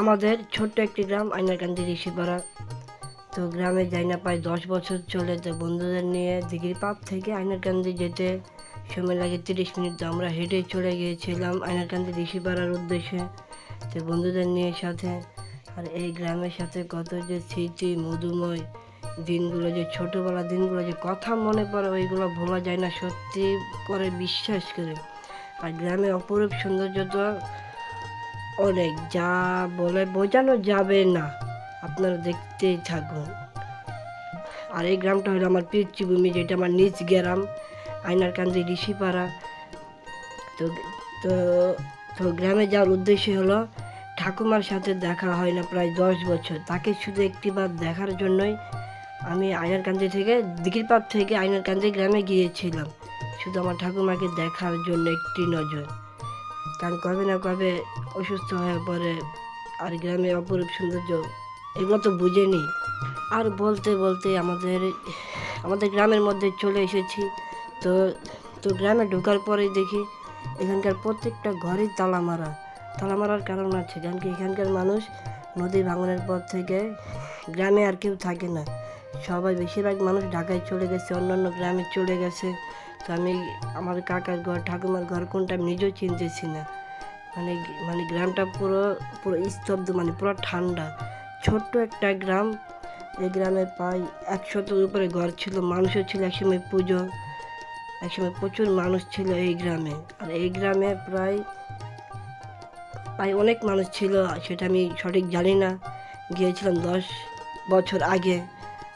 আমাদের ছোট্ট একটি গ্রাম আইনারকান্দি ঋষিপাড়া। তো গ্রামে যাই না প্রায় 10 বছর চলে। তো বন্ধুদের নিয়ে দিঘির পাড় থেকে আইনারকান্দি যেতে সময় লাগে 30 মিনিট। তো আমরা হেঁটেই চলে গিয়েছিলাম আইনারকান্দি ঋষিপাড়ার উদ্দেশ্যে। তো বন্ধুদের নিয়ে সাথে, আর এই গ্রামের সাথে কত যে স্মৃতি মধুময় দিনগুলো, যে ছোটোবেলার দিনগুলো যে কথা মনে পড়ে, ওইগুলো ভোলা যায় না সত্যি করে, বিশ্বাস করে। আর গ্রামের অপরূপ সৌন্দর্য তো অনেক, যা বলে বোঝানো যাবে না, আপনারা দেখতেই থাকুন। আর এই গ্রামটা হলো আমার পিতৃভূমি, যেটা আমার নিজ গ্রাম আইনারকান্দি ঋষিপাড়া। তো তো তো গ্রামে যাওয়ার উদ্দেশ্য হলো ঠাকুমার সাথে দেখা হয় না প্রায় 10 বছর। তাকে শুধু একটিবার দেখার জন্যই আমি আইনারকান্দি থেকে, দিঘির পাড় থেকে আইনারকান্দি গ্রামে গিয়েছিলাম, শুধু আমার ঠাকুমাকে দেখার জন্য একটি নজর। কারণ কবে না কবে অসুস্থ হয়ে পড়ে। আর গ্রামে অপরূপ সৌন্দর্য এগুলো তো বুঝেনি। আর বলতে বলতে আমাদের গ্রামের মধ্যে চলে এসেছি। তো তো গ্রামে ঢোকার পরেই দেখি এখানকার প্রত্যেকটা ঘরেই তালা মারা। তালা মারার কারণ আছে, কারণ কি এখানকার মানুষ নদী ভাঙনের পর থেকে গ্রামে আর কেউ থাকে না। সবাই, বেশিরভাগ মানুষ ঢাকায় চলে গেছে, অন্যান্য গ্রামে চলে গেছে। তো আমি আমার কাকার ঘর, ঠাকুমার ঘর কোনটা আমি নিজেও চিনতেছি না। মানে মানে গ্রামটা পুরো পুরো স্তব্ধ, মানে পুরো ঠান্ডা। ছোট্ট একটা গ্রাম। এই গ্রামে প্রায় 100-এর উপরে ঘর ছিল, মানুষও ছিল। একসময় প্রচুর মানুষ ছিল এই গ্রামে। আর এই গ্রামে প্রায় প্রায় অনেক মানুষ ছিল, সেটা আমি সঠিক জানি না। গিয়েছিলাম 10 বছর আগে।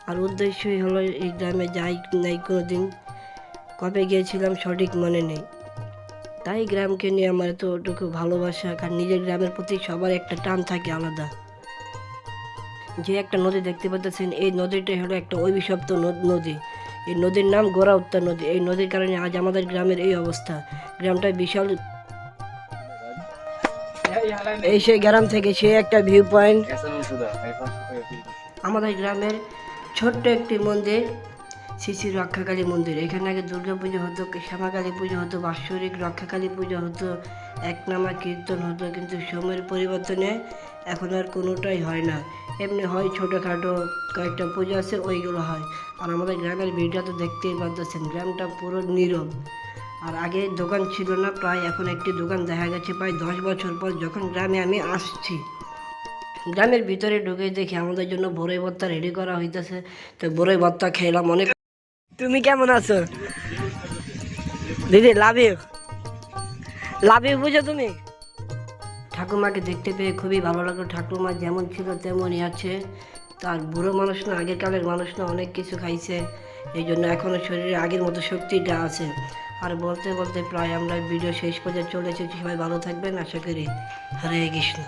আর উদ্দেশ্যই হলো এই গ্রামে যাই নাই কোনো দিন, কবে গিয়েছিলাম সঠিক মনে নেই। তাই গ্রামকে নিয়ে আমার এতটুকু ভালোবাসা। কারণ নিজের গ্রামের প্রতি সবার একটা টান থাকে আলাদা। যে একটা নদী দেখতে পাচ্ছেন, এই নদীটাই হলো একটা অভিশপ্ত নদী। এই নদীর নাম গোরাউত্তা নদী। এই নদীর কারণে আজ আমাদের গ্রামের এই অবস্থা। গ্রামটা বিশাল। এই সেই গ্রাম থেকে সে একটা ভিউ পয়েন্ট। আমাদের গ্রামের ছোট্ট একটি মন্দির, শ্রী শ্রী রক্ষাকালী মন্দির। এখানে আগে দুর্গা পুজো হতো, শ্যামাকালী পুজো হতো, বাৎসরিক রক্ষাকালী পুজো হতো, একনামা কীর্তন হতো। কিন্তু সময়ের পরিবর্তনে এখন আর কোনোটাই হয় না। এমনি হয় ছোটোখাটো কয়েকটা পুজো আছে, ওইগুলো হয়। আর আমাদের গ্রামের ভিড়টা তো দেখতেই পাচ্ছেন, গ্রামটা পুরো নীরব। আর আগে দোকান ছিল না প্রায়, এখন একটি দোকান দেখা গেছে প্রায় 10 বছর পর, যখন গ্রামে আমি আসছি। গ্রামের ভিতরে ঢুকে দেখি আমাদের জন্য বড়ই ভর্তা রেডি করা হইতেছে। তো বড়ই ভর্তা খেলাম অনেক। তুমি কেমন আছো দিদি? লাভ ইউ, লাভ ইউ, বুঝো তুমি? ঠাকুমাকে দেখতে পেয়ে খুবই ভালো লাগলো। ঠাকুমা যেমন ছিল তেমনই আছে। তার বুড়ো মানুষ না, আগের কালের মানুষ না, অনেক কিছু খাইছে, এই জন্য এখনও শরীরে আগের মতো শক্তিটা আছে। আর বলতে বলতে প্রায় আমরা ভিডিও শেষ পর্যায়ে চলে এসেছি। সবাই ভালো থাকবেন আশা করি। হরে কৃষ্ণ।